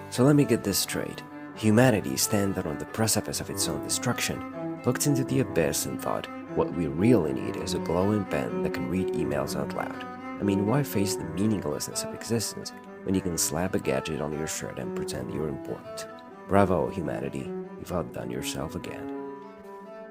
So let me get this straight. Humanity, standing on the precipice of its own destruction, looked into the abyss and thought, what we really need is a glowing pen that can read emails out loud. I mean, why face the meaninglessness of existence when you can slap a gadget on your shirt and pretend you're important? Bravo, humanity, you've outdone yourself again.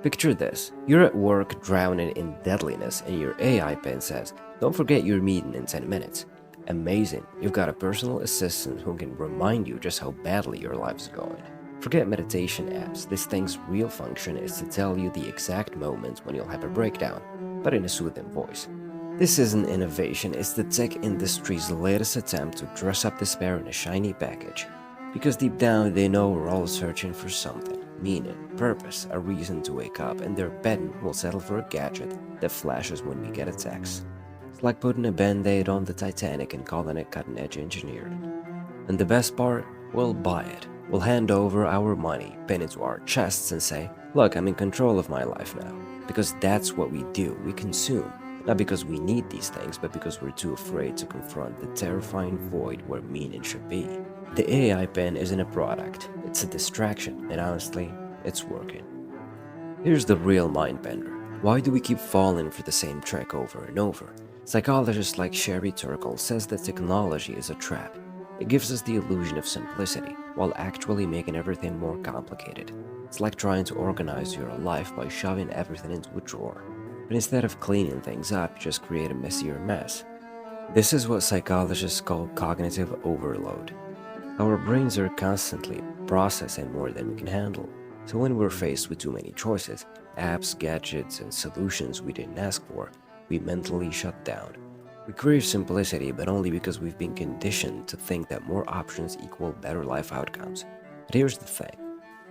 Picture this, you're at work drowning in deadliness and your AI pen says, don't forget your meeting in 10 minutes. Amazing, you've got a personal assistant who can remind you just how badly your life's going. Forget meditation apps, this thing's real function is to tell you the exact moment when you'll have a breakdown, but in a soothing voice. This isn't innovation, it's the tech industry's latest attempt to dress up despair in a shiny package. Because deep down they know we're all searching for something, meaning, purpose, a reason to wake up, and they're betting we'll settle for a gadget that flashes when we get a text. It's like putting a band-aid on the Titanic and calling it cutting-edge engineering. And the best part? We'll buy it. We'll hand over our money, pin it to our chests and say, look, I'm in control of my life now. Because that's what we do, we consume. Not because we need these things, but because we're too afraid to confront the terrifying void where meaning should be. The AI pen isn't a product, it's a distraction, and honestly, it's working. Here's the real mind-bender. Why do we keep falling for the same trick over and over? Psychologist like Sherry Turkle says that technology is a trap. It gives us the illusion of simplicity, while actually making everything more complicated. It's like trying to organize your life by shoving everything into a drawer. But instead of cleaning things up, you just create a messier mess. This is what psychologists call cognitive overload. Our brains are constantly processing more than we can handle. So when we're faced with too many choices, apps, gadgets, and solutions we didn't ask for, we mentally shut down. We crave simplicity, but only because we've been conditioned to think that more options equal better life outcomes. But here's the thing.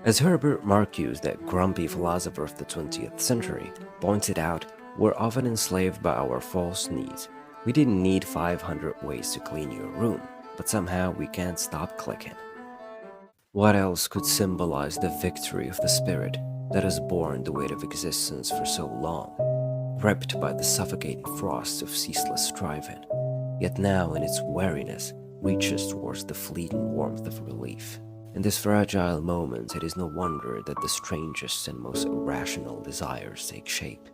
As Herbert Marcuse, that grumpy philosopher of the 20th century, pointed out, we're often enslaved by our false needs. We didn't need 500 ways to clean your room, but somehow we can't stop clicking. What else could symbolize the victory of the spirit that has borne the weight of existence for so long, ripped by the suffocating frosts of ceaseless striving, yet now in its weariness reaches towards the fleeting warmth of relief? In this fragile moment, it is no wonder that the strangest and most irrational desires take shape.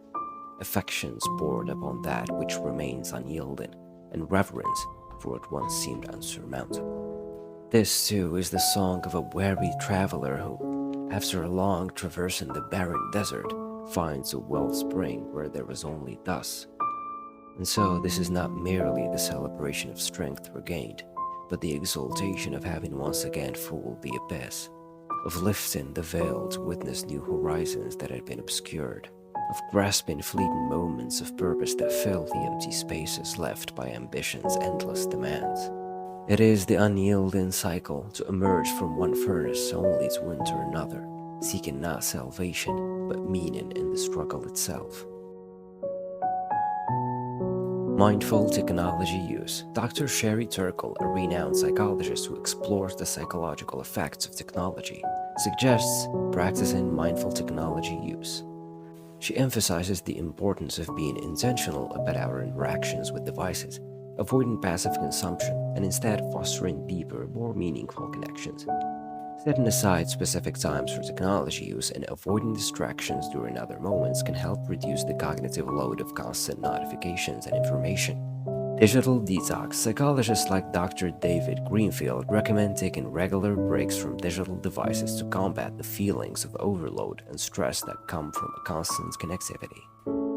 Affections poured upon that which remains unyielding, and reverence for what once seemed unsurmountable. This, too, is the song of a weary traveler who, after long traversing the barren desert, finds a wellspring where there was only thus. And so this is not merely the celebration of strength regained, but the exultation of having once again fooled the abyss, of lifting the veil to witness new horizons that had been obscured, of grasping fleeting moments of purpose that fill the empty spaces left by ambition's endless demands. It is the unyielding cycle to emerge from one furnace only to enter another, seeking not salvation, but meaning in the struggle itself. Mindful technology use. Dr. Sherry Turkle, a renowned psychologist who explores the psychological effects of technology, suggests practicing mindful technology use. She emphasizes the importance of being intentional about our interactions with devices, avoiding passive consumption, and instead fostering deeper, more meaningful connections. Setting aside specific times for technology use and avoiding distractions during other moments can help reduce the cognitive load of constant notifications and information. Digital detox. Psychologists like Dr. David Greenfield recommend taking regular breaks from digital devices to combat the feelings of overload and stress that come from a constant connectivity.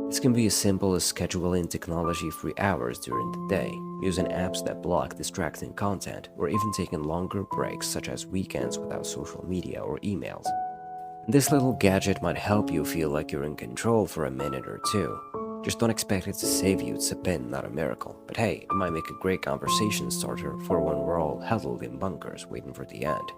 This can be as simple as scheduling technology-free hours during the day, using apps that block distracting content, or even taking longer breaks such as weekends without social media or emails. This little gadget might help you feel like you're in control for a minute or two. Just don't expect it to save you, it's a pin, not a miracle. But hey, it might make a great conversation starter for when we're all huddled in bunkers waiting for the end.